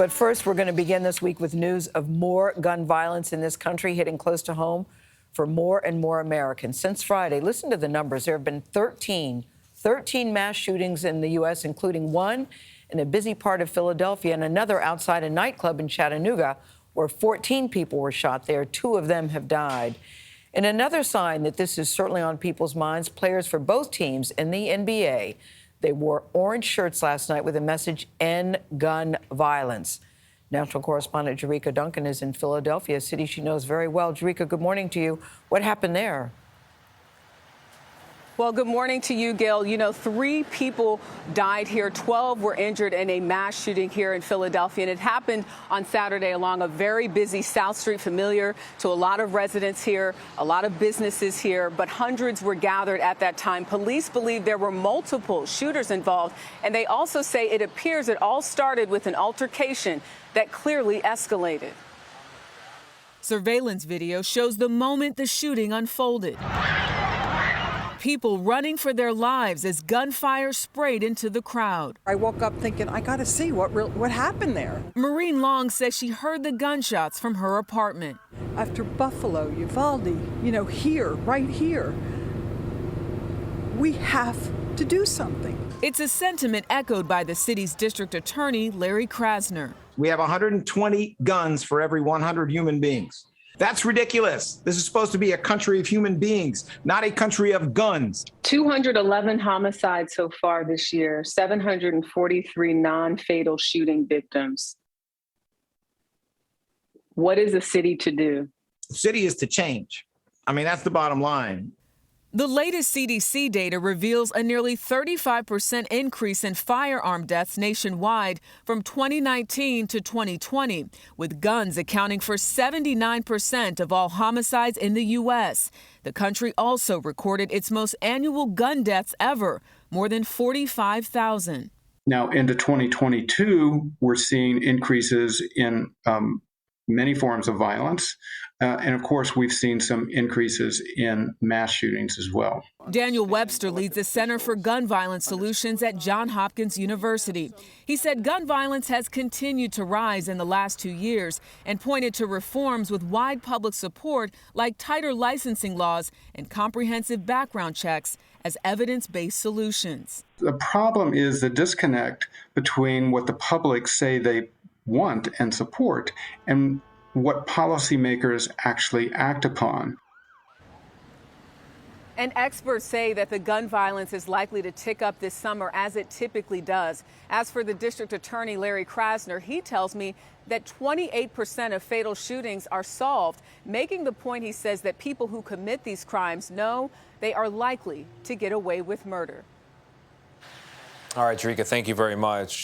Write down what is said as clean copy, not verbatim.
But first, we're going to begin this week with news of more gun violence in this country hitting close to home for more and more Americans. Since Friday, listen to the numbers. There have been 13 mass shootings in the U.S., including one in a busy part of Philadelphia and another outside a nightclub in Chattanooga, where 14 people were shot there. 2 of them have died. And another sign that this is certainly on people's minds, players for both teams in the NBA, they wore orange shirts last night with a message, "End gun violence." National correspondent Jericka Duncan is in Philadelphia, a city she knows very well. Jericka, good morning to you. What happened there? Well, good morning to you, Gayle. You know, 3 people died here. 12 were injured in a mass shooting here in Philadelphia. And it happened on Saturday along a very busy South Street, familiar to a lot of residents here, a lot of businesses here. But hundreds were gathered at that time. Police believe there were multiple shooters involved. And they also say it appears it all started with an altercation that clearly escalated. Surveillance video shows the moment the shooting unfolded. People running for their lives as gunfire sprayed into the crowd. I woke up thinking, I got to see what happened there. Maureen Long says she heard the gunshots from her apartment. After Buffalo, Uvalde, here, right here, we have to do something. It's a sentiment echoed by the city's district attorney, Larry Krasner. We have 120 guns for every 100 human beings. That's ridiculous. This is supposed to be a country of human beings, not a country of guns. 211 homicides so far this year, 743 non-fatal shooting victims. What is a city to do? The city is to change. I mean, that's the bottom line. The latest CDC data reveals a nearly 35% increase in firearm deaths nationwide from 2019 to 2020, with guns accounting for 79% of all homicides in the U.S. The country also recorded its most annual gun deaths ever, more than 45,000. Now, into 2022, we're seeing increases in many forms of violence. And of course, we've seen some increases in mass shootings as well. Daniel Webster leads the Center for Gun Violence Solutions at Johns Hopkins University. He said gun violence has continued to rise in the last 2 years and pointed to reforms with wide public support like tighter licensing laws and comprehensive background checks as evidence-based solutions. The problem is the disconnect between what the public say they want and support and what policymakers actually act upon. And experts say that the gun violence is likely to tick up this summer, as it typically does. As for the district attorney, Larry Krasner, he tells me that 28% of fatal shootings are solved, making the point, he says, that people who commit these crimes know they are likely to get away with murder. All right, Jericka, thank you very much.